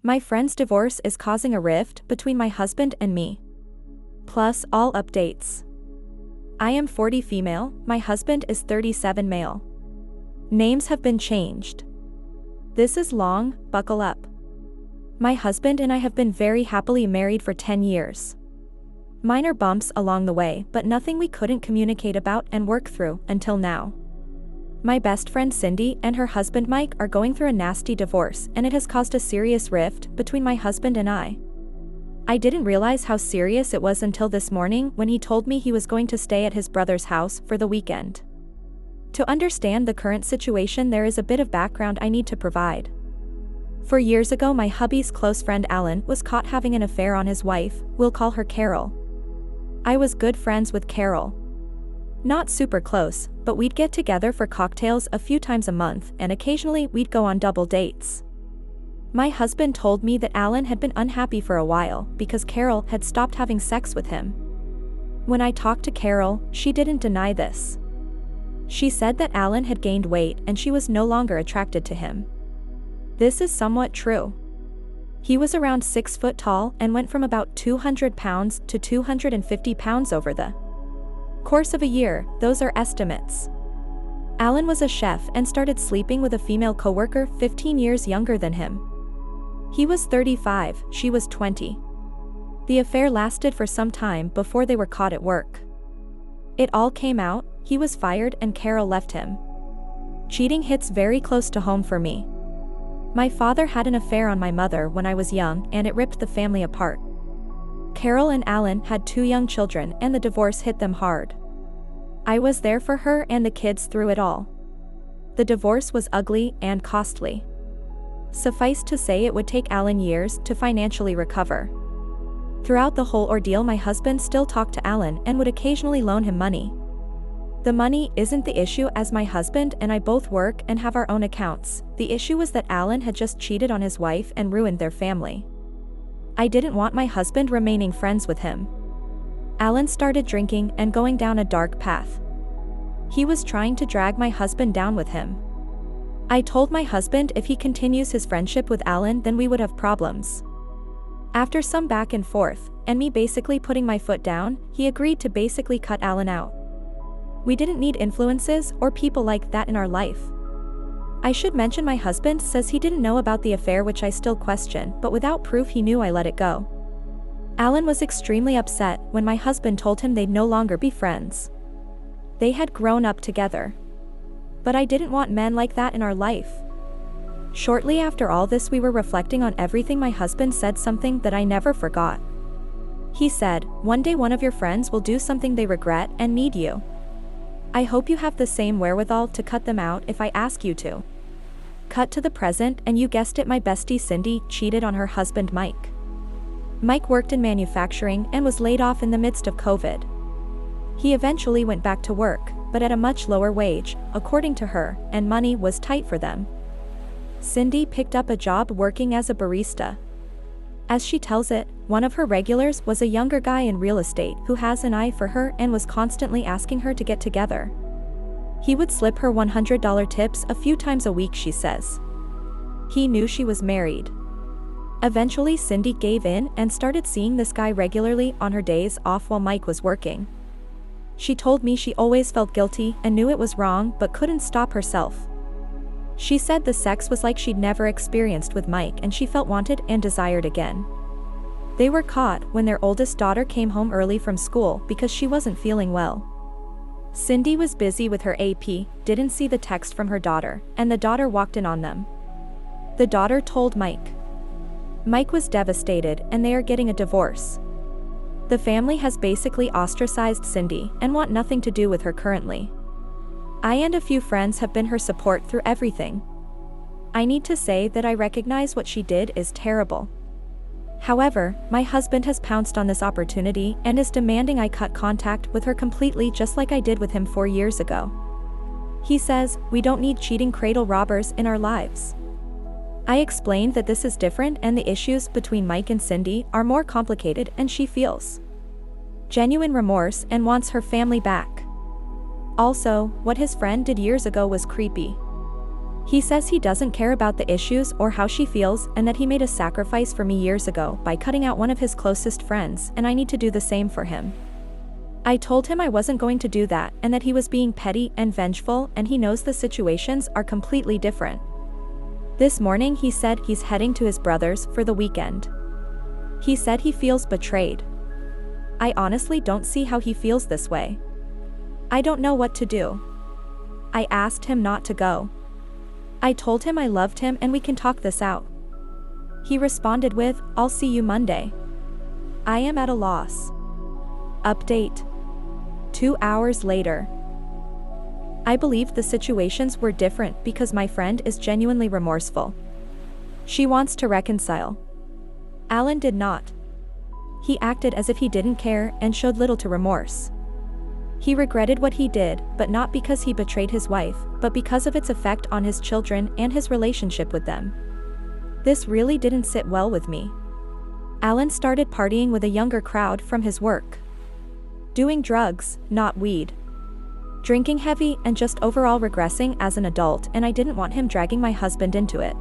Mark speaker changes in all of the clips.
Speaker 1: My friend's divorce is causing a rift between my husband and me. Plus all updates. I am 40 female, my husband is 37 male. Names have been changed. This is long, buckle up. My husband and I have been very happily married for 10 years. Minor bumps along the way, but nothing we couldn't communicate about and work through until now. My best friend Cindy and her husband Mike are going through a nasty divorce, and it has caused a serious rift between my husband and I. I didn't realize how serious it was until this morning when he told me he was going to stay at his brother's house for the weekend. To understand the current situation, there is a bit of background I need to provide. 4 years ago, my hubby's close friend Alan was caught having an affair on his wife, we'll call her Carol. I was good friends with Carol. Not super close, but we'd get together for cocktails a few times a month, and occasionally we'd go on double dates. My husband told me that Alan had been unhappy for a while because Carol had stopped having sex with him. When I talked to Carol, she didn't deny this. She said that Alan had gained weight and she was no longer attracted to him. This is somewhat true. He was around 6 foot tall and went from about 200 pounds to 250 pounds over the course of a year. Those are estimates. Alan was a chef and started sleeping with a female coworker 15 years younger than him. He was 35, she was 20. The affair lasted for some time before they were caught at work. It all came out, he was fired and Carol left him. Cheating hits very close to home for me. My father had an affair on my mother when I was young, and it ripped the family apart. Carol and Alan had 2 young children, and the divorce hit them hard. I was there for her and the kids through it all. The divorce was ugly and costly. Suffice to say, it would take Alan years to financially recover. Throughout the whole ordeal, my husband still talked to Alan and would occasionally loan him money. The money isn't the issue, as my husband and I both work and have our own accounts. The issue was that Alan had just cheated on his wife and ruined their family. I didn't want my husband remaining friends with him. Alan started drinking and going down a dark path. He was trying to drag my husband down with him. I told my husband if he continues his friendship with Alan, then we would have problems. After some back and forth, and me basically putting my foot down, he agreed to basically cut Alan out. We didn't need influences or people like that in our life. I should mention my husband says he didn't know about the affair, which I still question, but without proof he knew I let it go. Alan was extremely upset when my husband told him they'd no longer be friends. They had grown up together. But I didn't want men like that in our life. Shortly after all this, we were reflecting on everything. My husband said something that I never forgot. He said, "One day one of your friends will do something they regret and need you. I hope you have the same wherewithal to cut them out if I ask you to." Cut to the present, and you guessed it, my bestie Cindy cheated on her husband Mike. Mike worked in manufacturing and was laid off in the midst of COVID. He eventually went back to work, but at a much lower wage, according to her, and money was tight for them. Cindy picked up a job working as a barista. As she tells it, one of her regulars was a younger guy in real estate who has an eye for her and was constantly asking her to get together. He would slip her $100 tips a few times a week, she says. He knew she was married. Eventually Cindy gave in and started seeing this guy regularly on her days off while Mike was working. She told me she always felt guilty and knew it was wrong but couldn't stop herself. She said the sex was like she'd never experienced with Mike, and she felt wanted and desired again. They were caught when their oldest daughter came home early from school because she wasn't feeling well. Cindy was busy with her AP, didn't see the text from her daughter, and the daughter walked in on them. The daughter told Mike. Mike was devastated, and they are getting a divorce. The family has basically ostracized Cindy and want nothing to do with her currently. I and a few friends have been her support through everything. I need to say that I recognize what she did is terrible. However, my husband has pounced on this opportunity and is demanding I cut contact with her completely, just like I did with him 4 years ago. He says, "We don't need cheating cradle robbers in our lives." I explained that this is different and the issues between Mike and Cindy are more complicated, and she feels genuine remorse and wants her family back. Also, what his friend did years ago was creepy. He says he doesn't care about the issues or how she feels and that he made a sacrifice for me years ago by cutting out one of his closest friends, and I need to do the same for him. I told him I wasn't going to do that and that he was being petty and vengeful, and he knows the situations are completely different. This morning he said he's heading to his brother's for the weekend. He said he feels betrayed. I honestly don't see how he feels this way. I don't know what to do. I asked him not to go. I told him I loved him and we can talk this out. He responded with, "I'll see you Monday." I am at a loss. Update. 2 hours later. I believe the situations were different because my friend is genuinely remorseful. She wants to reconcile. Alan did not. He acted as if he didn't care and showed little to remorse. He regretted what he did, but not because he betrayed his wife, but because of its effect on his children and his relationship with them. This really didn't sit well with me. Alan started partying with a younger crowd from his work. Doing drugs, not weed. Drinking heavy and just overall regressing as an adult, and I didn't want him dragging my husband into it.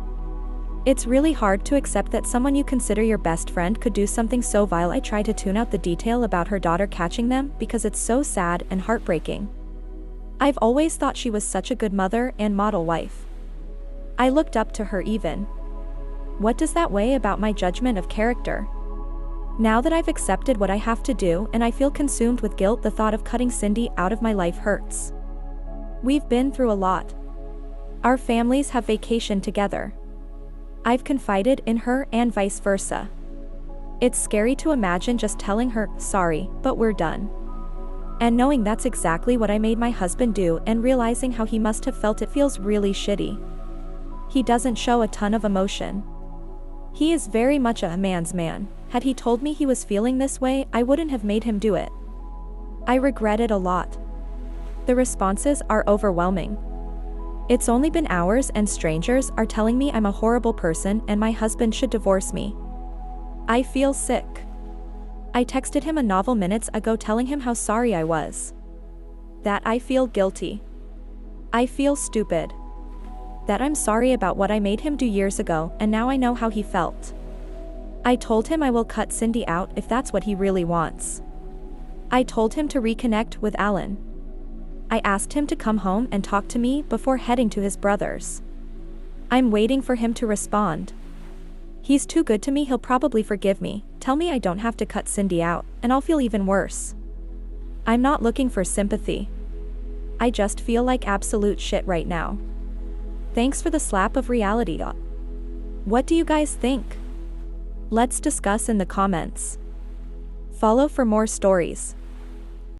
Speaker 1: It's really hard to accept that someone you consider your best friend could do something so vile. I try to tune out the detail about her daughter catching them because it's so sad and heartbreaking. I've always thought she was such a good mother and model wife. I looked up to her even. What does that weigh about my judgment of character? Now that I've accepted what I have to do and I feel consumed with guilt, the thought of cutting Cindy out of my life hurts. We've been through a lot. Our families have vacationed together. I've confided in her and vice versa. It's scary to imagine just telling her, "Sorry, but we're done." And knowing that's exactly what I made my husband do and realizing how he must have felt, it feels really shitty. He doesn't show a ton of emotion. He is very much a man's man. Had he told me he was feeling this way, I wouldn't have made him do it. I regret it a lot. The responses are overwhelming. It's only been hours and strangers are telling me I'm a horrible person and my husband should divorce me. I feel sick. I texted him a novel minutes ago telling him how sorry I was. That I feel guilty. I feel stupid. That I'm sorry about what I made him do years ago, and now I know how he felt. I told him I will cut Cindy out if that's what he really wants. I told him to reconnect with Alan. I asked him to come home and talk to me before heading to his brother's. I'm waiting for him to respond. He's too good to me. He'll probably forgive me, tell me I don't have to cut Cindy out, and I'll feel even worse. I'm not looking for sympathy. I just feel like absolute shit right now. Thanks for the slap of reality. What do you guys think? Let's discuss in the comments. Follow for more stories.